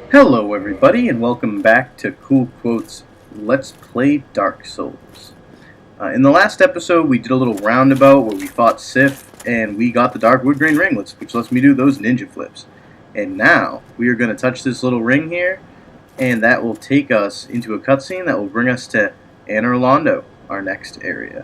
Hello everybody and welcome back to CoolKvothe's Let's Play Dark Souls. In the last episode we did a little roundabout where we fought Sif and we got the Dark Wood Grain Ringlets, which lets me do those ninja flips. And now we are going to touch this little ring here and that will take us into a cutscene that will bring us to Anor Londo, our next area.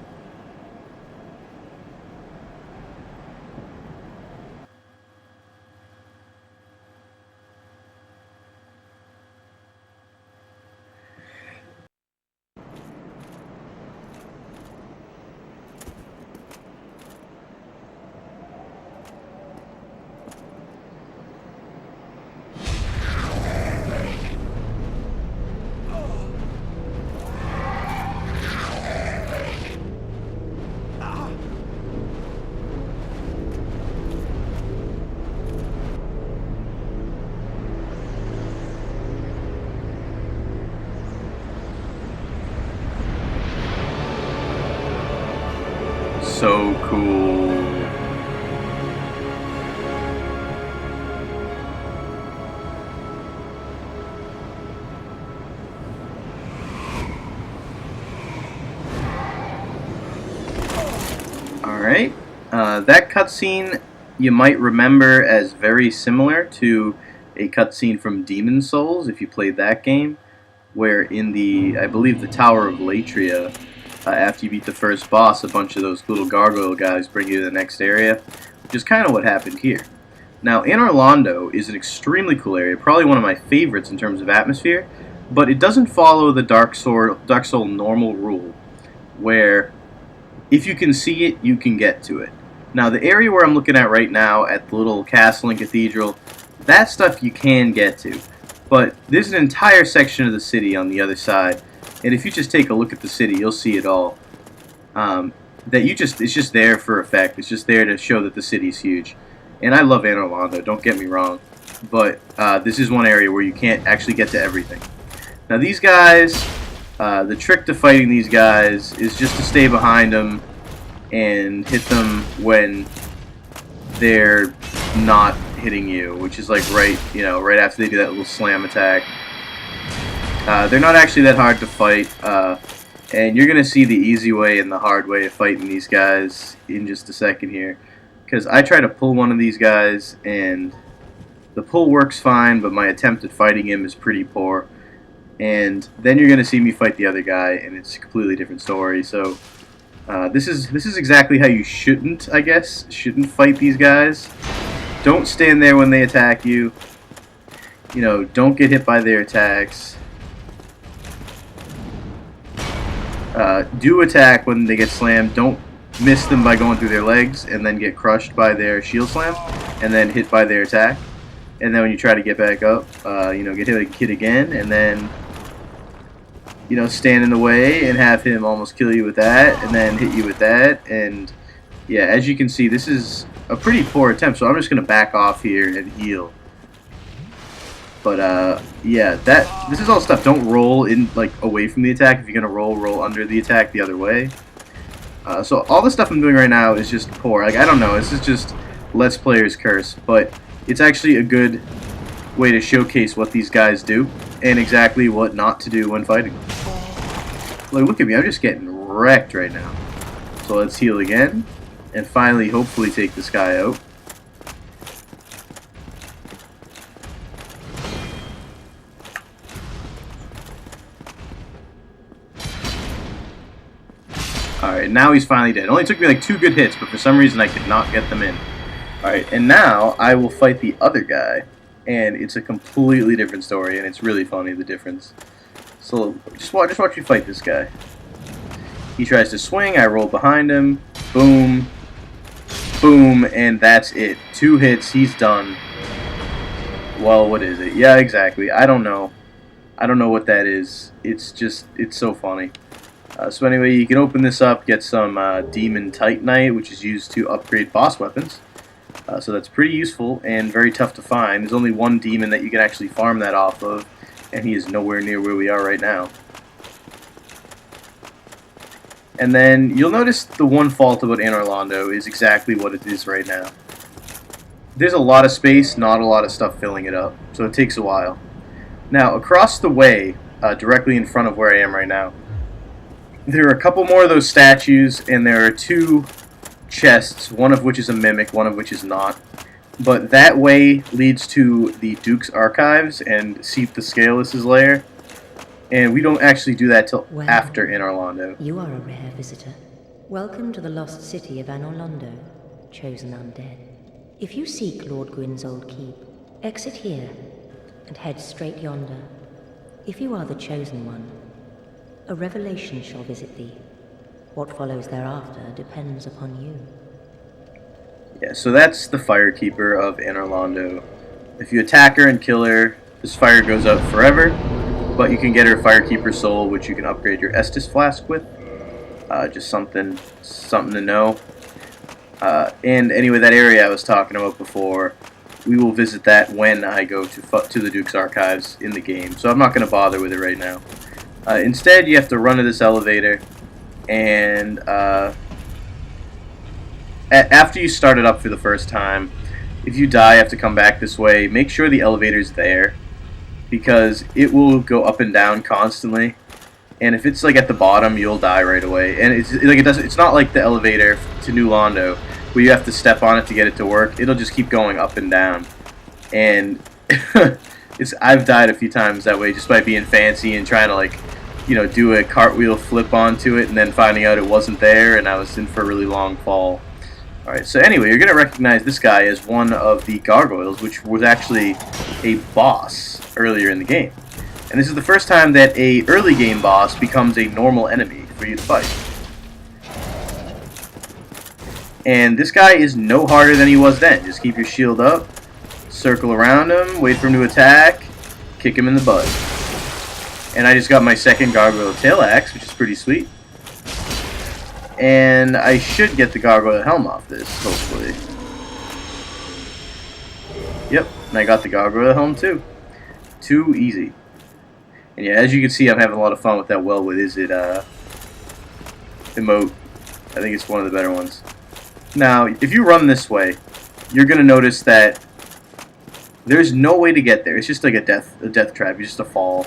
So cool. Alright, that cutscene you might remember as very similar to a cutscene from Demon's Souls, if you played that game, where in the, I believe, the Tower of Latria, after you beat the first boss, a bunch of those little gargoyle guys bring you to the next area, which is kind of what happened here. Now, Anor Londo is an extremely cool area, probably one of my favorites in terms of atmosphere, but it doesn't follow the Dark Soul normal rule, where if you can see it, you can get to it. Now, the area where I'm looking at right now, at the little castle and cathedral, that stuff you can get to. But there's an entire section of the city on the other side, and if you just take a look at the city, you'll see it all. It's just there for effect. It's just there to show that the city's huge. And I love Anor Londo, don't get me wrong, but this is one area where you can't actually get to everything. Now these guys, the trick to fighting these guys is just to stay behind them and hit them when they're not hitting you, which is like right after they do that little slam attack. They're not actually that hard to fight, and you're gonna see the easy way and the hard way of fighting these guys in just a second here. Because I try to pull one of these guys, and the pull works fine, but my attempt at fighting him is pretty poor. And then you're gonna see me fight the other guy, and it's a completely different story. So this is exactly how you shouldn't fight these guys. Don't stand there when they attack you. You know, don't get hit by their attacks. Do attack when they get slammed. Don't miss them by going through their legs and then get crushed by their shield slam and then hit by their attack. And then when you try to get back up, get hit again, and then stand in the way and have him almost kill you with that, and then hit you with that. And yeah, as you can see, this is a pretty poor attempt, so I'm just gonna back off here and heal. But yeah, this is all stuff. Don't roll in away from the attack. If you're gonna roll under the attack the other way. So all the stuff I'm doing right now is just poor. I don't know. This is just Let's Player's curse, but it's actually a good way to showcase what these guys do and exactly what not to do when fighting them. Look at me. I'm just getting wrecked right now. So let's heal again and finally, hopefully, take this guy out. Alright, now he's finally dead. It only took me like 2 good hits, but for some reason I could not get them in. Alright, and now I will fight the other guy, and it's a completely different story, and it's really funny, the difference. So, just watch me fight this guy. He tries to swing, I roll behind him, boom, boom, and that's it. 2 hits, he's done. Well, what is it? Yeah, exactly. I don't know. I don't know what that is. It's so funny. So anyway, you can open this up, get some Demon Titanite, which is used to upgrade boss weapons. So that's pretty useful and very tough to find. There's only one demon that you can actually farm that off of, and he is nowhere near where we are right now. And then you'll notice the one fault about Anor Londo is exactly what it is right now. There's a lot of space, not a lot of stuff filling it up, so it takes a while. Now, across the way, directly in front of where I am right now, there are a couple more of those statues, and there are 2 chests, one of which is a mimic, one of which is not. But that way leads to the Duke's archives and Seep the Scaleless's lair, and we don't actually do that till after Anor Londo. You are a rare visitor. Welcome to the lost city of Anor Londo, chosen undead. If you seek Lord Gwyn's old keep, exit here and head straight yonder. If you are the chosen one, a revelation shall visit thee. What follows thereafter depends upon you. Yeah, so that's the Firekeeper of Anor Londo. If you attack her and kill her, this fire goes out forever, but you can get her Firekeeper soul, which you can upgrade your Estus flask with. Just something to know. And anyway, that area I was talking about before, we will visit that when I go to the Duke's archives in the game, so I'm not going to bother with it right now. Instead, you have to run to this elevator, and after you start it up for the first time, if you die, you have to come back this way. Make sure the elevator's there, because it will go up and down constantly. And if it's like at the bottom, you'll die right away. And it's not like the elevator to New Londo, where you have to step on it to get it to work. It'll just keep going up and down. And I've died a few times that way just by being fancy and trying to do a cartwheel flip onto it and then finding out it wasn't there and I was in for a really long fall. Alright, so anyway, you're going to recognize this guy as one of the gargoyles, which was actually a boss earlier in the game. And this is the first time that a early game boss becomes a normal enemy for you to fight. And this guy is no harder than he was then. Just keep your shield up, circle around him, wait for him to attack, kick him in the butt. And I just got my second gargoyle tail axe, which is pretty sweet. And I should get the gargoyle helm off this, hopefully. Yep, and I got the gargoyle helm too. Too easy. And yeah, as you can see, I'm having a lot of fun with that well with is it emote. I think it's one of the better ones. Now, if you run this way, you're gonna notice that there's no way to get there. It's just like a death trap. It's just a fall.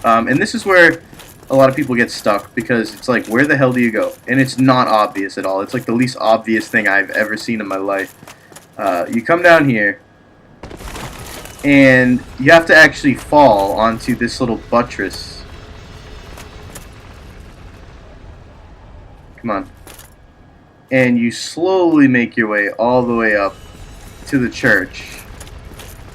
And this is where a lot of people get stuck, because it's like, where the hell do you go? And it's not obvious at all. It's like the least obvious thing I've ever seen in my life. You come down here, and you have to actually fall onto this little buttress. Come on. And you slowly make your way all the way up to the church.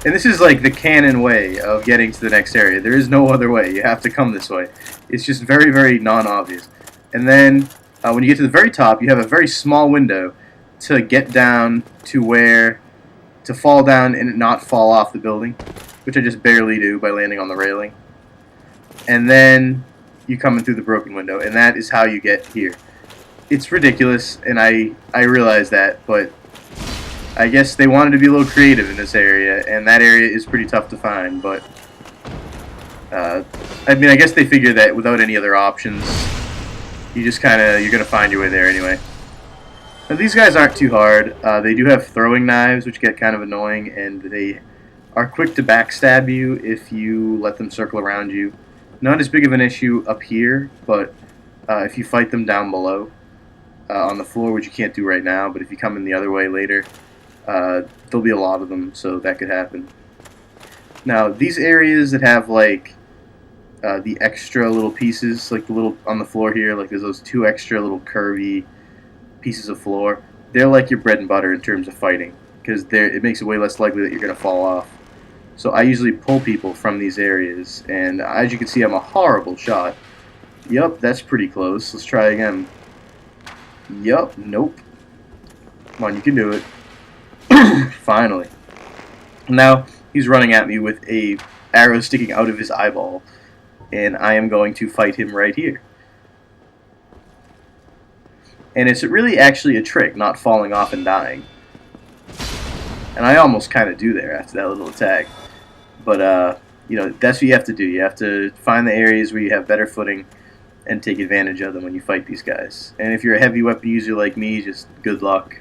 And this is like the canon way of getting to the next area. There is no other way. You have to come this way. It's just very, very non-obvious. And then when you get to the very top, you have a very small window to get down to where to fall down and not fall off the building, which I just barely do by landing on the railing. And then you come in through the broken window, and that is how you get here. It's ridiculous, and I realize that, but I guess they wanted to be a little creative in this area, and that area is pretty tough to find, but I mean, I guess they figure that without any other options, you're gonna find your way there anyway. Now, these guys aren't too hard. They do have throwing knives, which get kind of annoying, and they are quick to backstab you if you let them circle around you. Not as big of an issue up here, but if you fight them down below on the floor, which you can't do right now, but if you come in the other way later, there'll be a lot of them, so that could happen. Now, these areas that have like the extra little pieces, like the little on the floor here, like there's those 2 extra little curvy pieces of floor, they're like your bread and butter in terms of fighting, because it makes it way less likely that you're going to fall off. So I usually pull people from these areas, and as you can see, I'm a horrible shot. Yup, that's pretty close. Let's try again. Yup, nope. Come on, you can do it. Finally. Now, he's running at me with a arrow sticking out of his eyeball, and I am going to fight him right here. And it's really actually a trick, not falling off and dying. And I almost kind of do there after that little attack. But, that's what you have to do. You have to find the areas where you have better footing and take advantage of them when you fight these guys. And if you're a heavy weapon user like me, just good luck.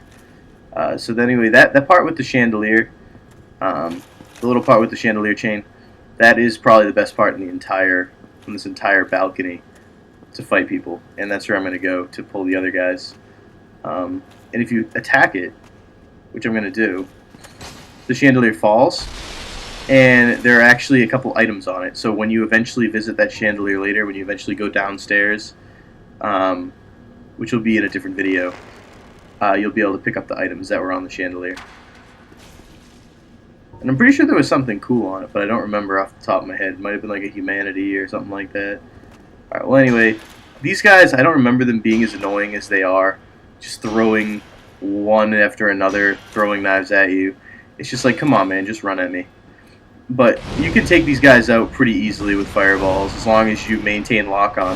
So then anyway, that part with the chandelier, the little part with the chandelier chain, That is probably the best part in this entire balcony to fight people, and that's where I'm going to go to pull the other guys. And if you attack it, which I'm going to do, the chandelier falls, and there are actually a couple items on it. So when you eventually visit that chandelier later, when you eventually go downstairs, which will be in a different video, you'll be able to pick up the items that were on the chandelier. And I'm pretty sure there was something cool on it, but I don't remember off the top of my head. It might have been like a humanity or something like that. Alright, well anyway, these guys, I don't remember them being as annoying as they are. Just throwing one after another, throwing knives at you. It's just like, come on man, just run at me. But you can take these guys out pretty easily with fireballs as long as you maintain lock-on.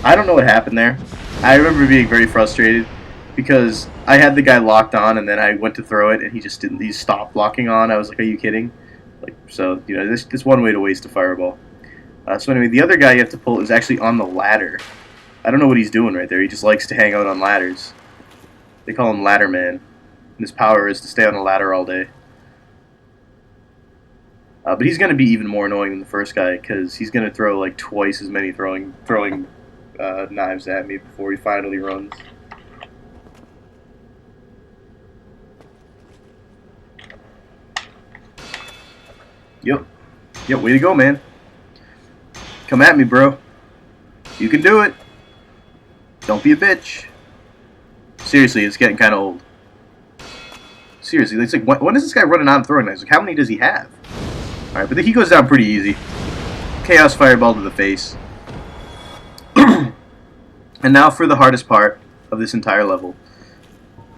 I don't know what happened there. I remember being very frustrated because I had the guy locked on and then I went to throw it and he just didn't. He stopped locking on. I was like, "Are you kidding?" Like, so you know, this one way to waste a fireball. So anyway, the other guy you have to pull is actually on the ladder. I don't know what he's doing right there. He just likes to hang out on ladders. They call him Ladder Man. And his power is to stay on a ladder all day. But he's going to be even more annoying than the first guy because he's going to throw like twice as many throwing knives at me before he finally runs. Yep, way to go, man. Come at me, bro. You can do it. Don't be a bitch. Seriously, it's getting kind of old. Seriously, it's like, when is this guy running out and throwing knives? Like, how many does he have? Alright, but he goes down pretty easy. Chaos Fireball to the face. And now for the hardest part of this entire level.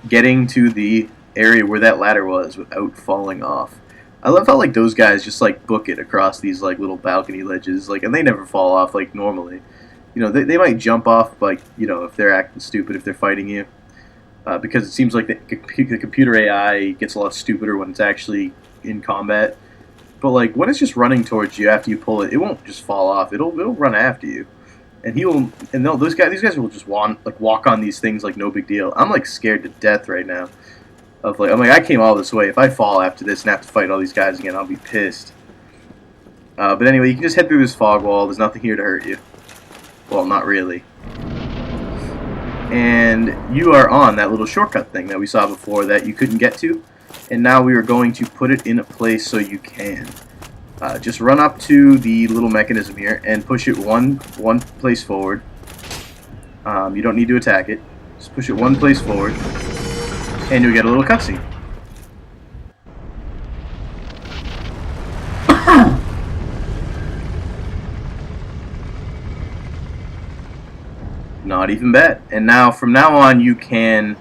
Getting to the area where that ladder was without falling off. I love how like those guys just like book it across these like little balcony ledges, like, and they never fall off like normally. You know, they might jump off, like, you know, if they're acting stupid, if they're fighting you. Because it seems like the computer AI gets a lot stupider when it's actually in combat. But like when it's just running towards you after you pull it, it won't just fall off. It'll run after you, and these guys will just walk on these things like no big deal. I'm like scared to death right now. I'm like I came all this way. If I fall after this and have to fight all these guys again, I'll be pissed. But anyway, you can just head through this fog wall. There's nothing here to hurt you. Well, not really. And you are on that little shortcut thing that we saw before that you couldn't get to. And now we are going to put it in a place so you can. Just run up to the little mechanism here and push it one place forward. You don't need to attack it. Just push it one place forward. And you'll get a little cutscene. Not even bad. And now, from now on, you can...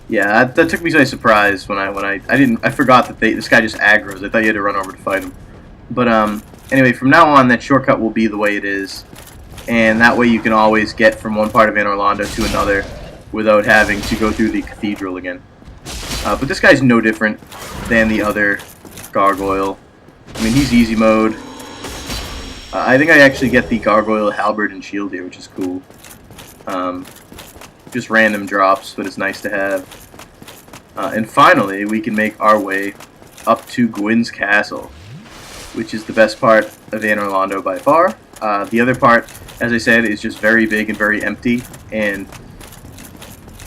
Yeah, that took me by surprise when I forgot that this guy just aggroes. I thought you had to run over to fight him. But anyway, from now on, that shortcut will be the way it is, and that way you can always get from one part of Anor Londo to another without having to go through the cathedral again. But this guy's no different than the other gargoyle. I mean, he's easy mode. I think I actually get the gargoyle halberd and shield here, which is cool. Just random drops, but it's nice to have. And finally, we can make our way up to Gwyn's castle, which is the best part of Anor Londo by far. The other part, as I said, is just very big and very empty,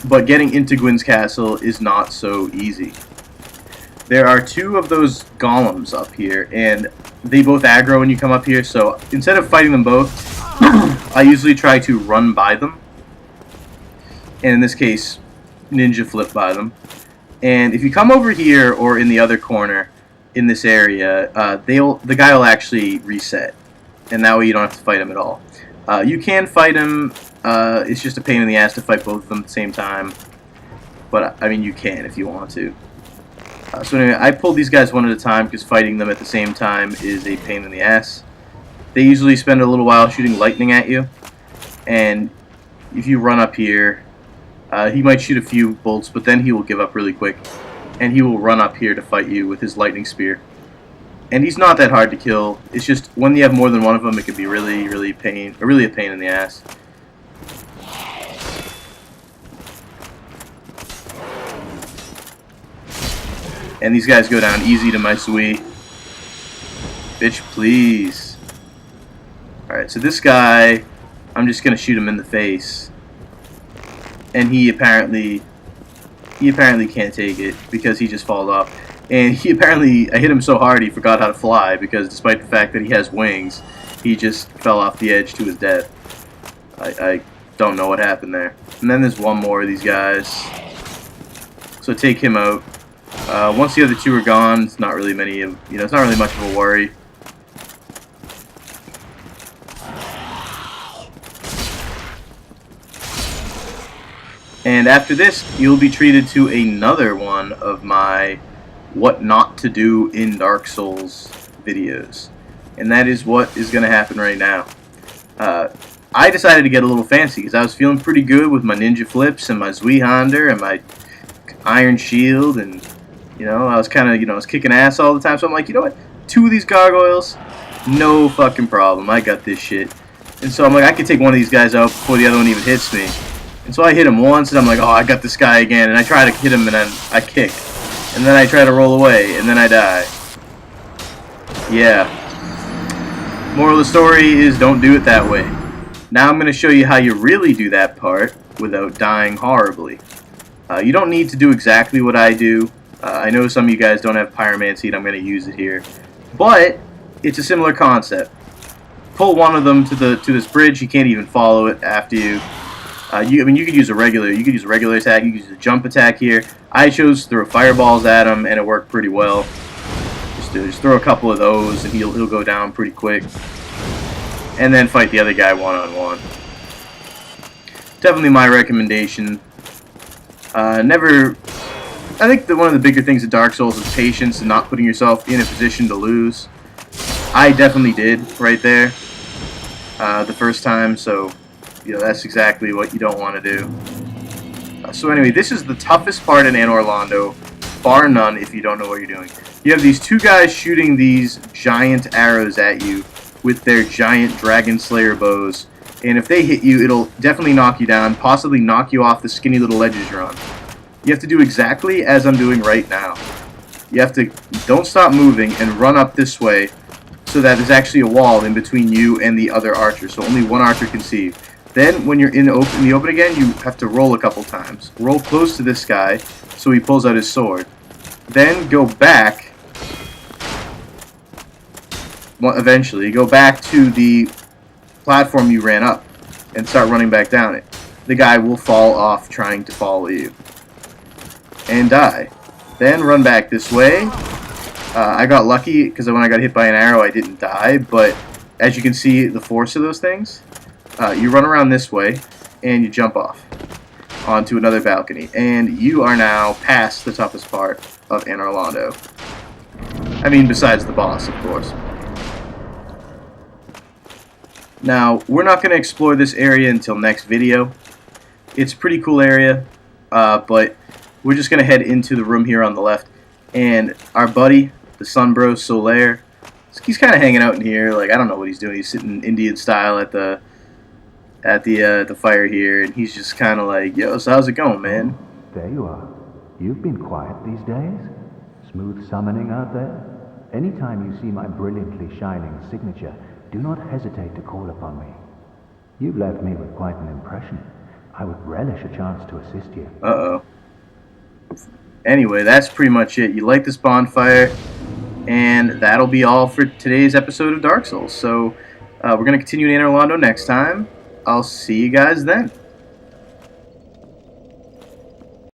but getting into Gwyn's castle is not so easy. There are two of those golems up here, and they both aggro when you come up here, so instead of fighting them both, I usually try to run by them. And in this case, ninja flip by them. And if you come over here or in the other corner in this area, the guy will actually reset, and that way you don't have to fight him at all. You can fight him. It's just a pain in the ass to fight both of them at the same time, but I mean you can if you want to. So anyway, I pulled these guys one at a time because fighting them at the same time is a pain in the ass. They usually spend a little while shooting lightning at you, and if you run up here, he might shoot a few bolts, but then he will give up really quick, and he will run up here to fight you with his lightning spear. And he's not that hard to kill. It's just when you have more than one of them, it can be really a pain in the ass. And these guys go down easy to my Zui. Bitch, please. Alright, so this guy, I'm just gonna shoot him in the face. And he apparently can't take it because he just falls off. And I hit him so hard he forgot how to fly, because despite the fact that he has wings, he just fell off the edge to his death. I don't know what happened there. And then there's one more of these guys. So take him out. Once the other two are gone, it's not really it's not really much of a worry. And after this, you'll be treated to another one of my what not to do in Dark Souls videos. And that is what is going to happen right now. I decided to get a little fancy because I was feeling pretty good with my ninja flips and my Zweihander and my iron shield, and I was kind of I was kicking ass all the time. So I'm like, you know what? 2 of these gargoyles, no fucking problem. I got this shit. And so I'm like, I could take one of these guys out before the other one even hits me. And so I hit him once, and I'm like, oh, I got this guy again. And I try to hit him, and then I kick. And then I try to roll away, and then I die. Yeah. Moral of the story is don't do it that way. Now I'm going to show you how you really do that part without dying horribly. You don't need to do exactly what I do. I know some of you guys don't have pyromancy, and I'm going to use it here. But it's a similar concept. Pull one of them to this bridge. You can't even follow it after you. You could use a regular attack. You could use a jump attack here. I chose to throw fireballs at him, and it worked pretty well. Just throw a couple of those, and he'll go down pretty quick. And then fight the other guy one-on-one. Definitely my recommendation. I think that one of the bigger things in Dark Souls is patience and not putting yourself in a position to lose. I definitely did right there the first time, so that's exactly what you don't want to do. So anyway, this is the toughest part in Anor Londo, bar none if you don't know what you're doing. You have these 2 guys shooting these giant arrows at you with their giant Dragon Slayer bows, and if they hit you, it'll definitely knock you down, possibly knock you off the skinny little ledges you're on. You have to do exactly as I'm doing right now. You have to don't stop moving and run up this way so that there's actually a wall in between you and the other archer, so only one archer can see. Then when you're in the open again, you have to roll a couple times. Roll close to this guy so he pulls out his sword. Then go back. Well, eventually, go back to the platform you ran up and start running back down it. The guy will fall off trying to follow you and die. Then run back this way. I got lucky because when I got hit by an arrow, I didn't die. But as you can see, the force of those things. You run around this way and you jump off onto another balcony, and you are now past the toughest part of Anor Londo. I mean, besides the boss, of course. Now, we're not going to explore this area until next video. It's a pretty cool area, but we're just going to head into the room here on the left. And our buddy, the Sunbro Solaire, he's kind of hanging out in here. Like, I don't know what he's doing. He's sitting Indian style at the fire here, and he's just kind of like, yo, so how's it going, man? There you are. You've been quiet these days. Smooth summoning out there. Anytime you see my brilliantly shining signature, do not hesitate to call upon me. You've left me with quite an impression. I would relish a chance to assist you. Uh-oh. Anyway, that's pretty much it. You like this bonfire, and that'll be all for today's episode of Dark Souls. So, we're going to continue in Anor Londo next time. I'll see you guys then.